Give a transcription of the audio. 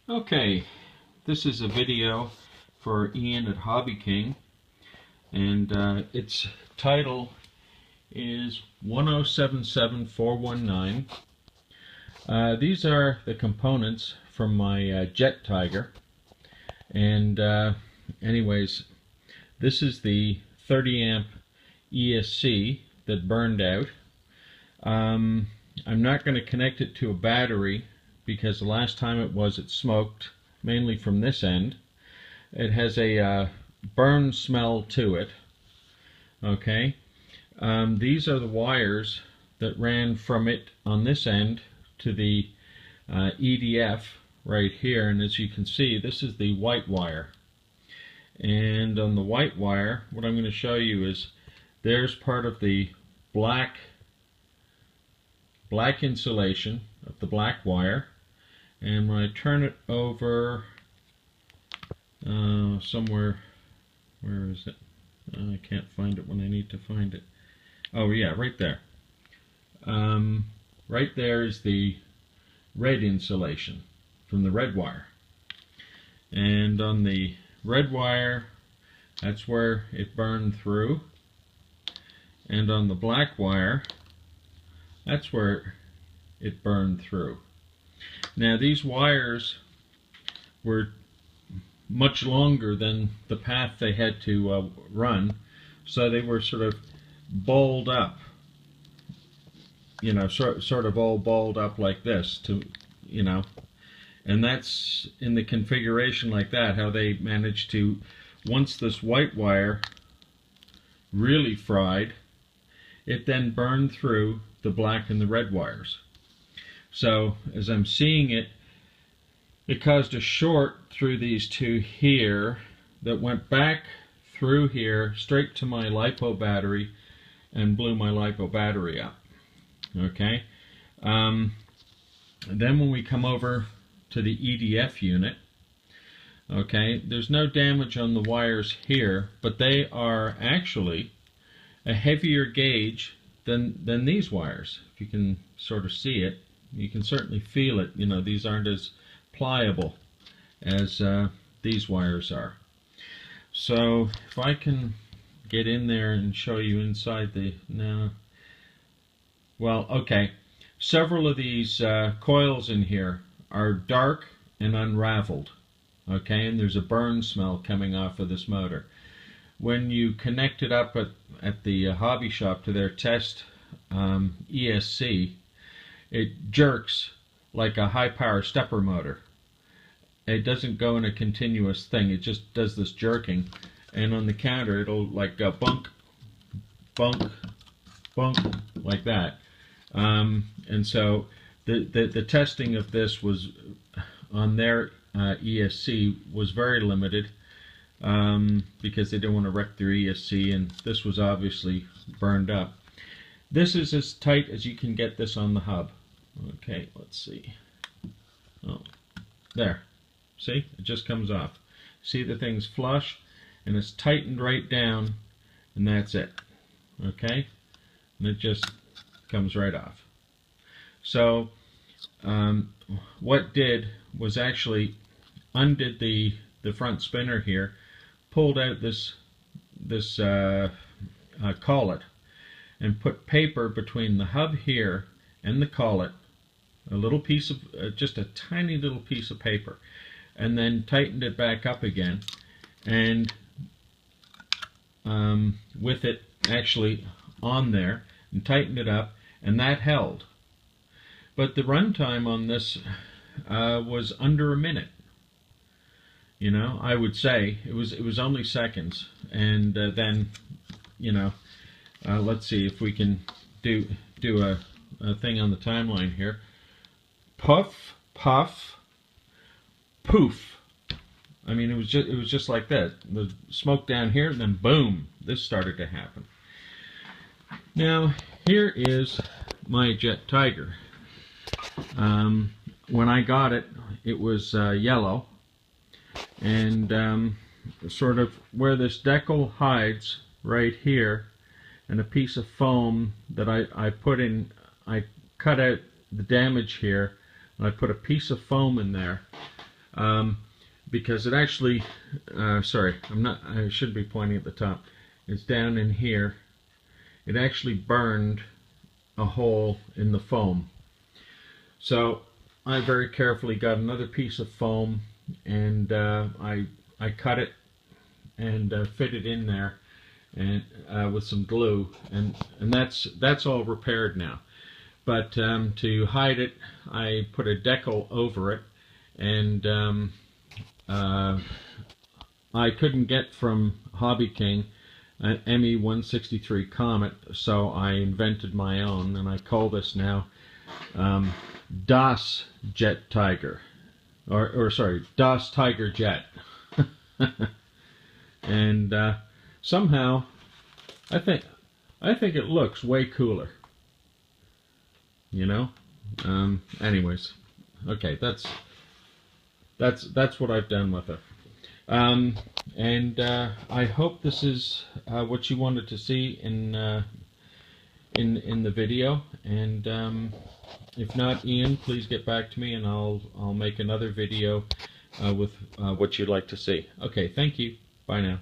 Okay, this is a video for Ian at Hobby King, and its title is 1077419. These are the components from my Jet Tiger, and anyways, this is the 30 amp ESC that burned out. I'm not going to connect it to a battery because the last time it smoked mainly from this end. It has a burn smell to it. Okay, these are the wires that ran from it on this end to the EDF right here, and as you can see, this is the white wire. And on the white wire, what I'm going to show you is there's part of the black insulation of the black wire, and when I turn it over somewhere, where is it? I can't find it when I need to find it. Oh yeah, right there. Right there is the red insulation from the red wire, and on the red wire, that's where it burned through, and on the black wire, that's where it burned through. Now these wires were much longer than the path they had to run, so they were sort of balled up, you know, sort of all balled up like this, to, you know, and that's in the configuration like that, how they managed to, once this white wire really fried, it then burned through the black and the red wires. So as I'm seeing it, it caused a short through these two here that went back through here straight to my LiPo battery and blew my LiPo battery up. Okay, then when we come over to the EDF unit, okay, there's no damage on the wires here, but they are actually a heavier gauge than these wires. If you can sort of see it, you can certainly feel it. You know, these aren't as pliable as these wires are. So if I can get in there and show you inside the, no, well, okay, several of these coils in here are dark and unraveled, okay, and there's a burn smell coming off of this motor. When you connect it up at the hobby shop to their test ESC, it jerks like a high power stepper motor. It doesn't go in a continuous thing, it just does this jerking, and on the counter it'll like go bunk, bunk, bunk, like that. And so the testing of this was on their ESC was very limited, because they didn't want to wreck their ESC, and this was obviously burned up. This is as tight as you can get this on the hub. Okay, let's see. Oh, there. See, it just comes off. See, the thing's flush, and it's tightened right down, and that's it. Okay, and it just comes right off. So what did was actually undid the front spinner here, pulled out this collet, and put paper between the hub here and the collet, a little piece of just a tiny little piece of paper, and then tightened it back up again, and with it actually on there, and tightened it up, and that held. But the runtime on this was under a minute. You know, I would say it was only seconds, and then, you know, let's see if we can do a thing on the timeline here. Puff, puff, poof. I mean, it was just like that. The smoke down here, and then boom, this started to happen. Now here is my Jet Tiger. When I got it, it was yellow, and sort of where this decal hides right here, and a piece of foam that I put in, I cut out the damage here, and I put a piece of foam in there. because it actually, sorry, I should be pointing at the top. It's down in here. It actually burned a hole in the foam. So I very carefully got another piece of foam, and I cut it and fit it in there, and with some glue, and that's all repaired now. But to hide it, I put a decal over it, and I couldn't get from Hobby King an ME-163 Comet, so I invented my own, and I call this now Das Jet Tiger, or sorry, Das Tiger Jet. And somehow I think it looks way cooler, you know. Anyways, okay, that's what I've done with it. And I hope this is what you wanted to see in the video. And if not, Ian, please get back to me, and I'll make another video with what you'd like to see. Okay, thank you. Bye now.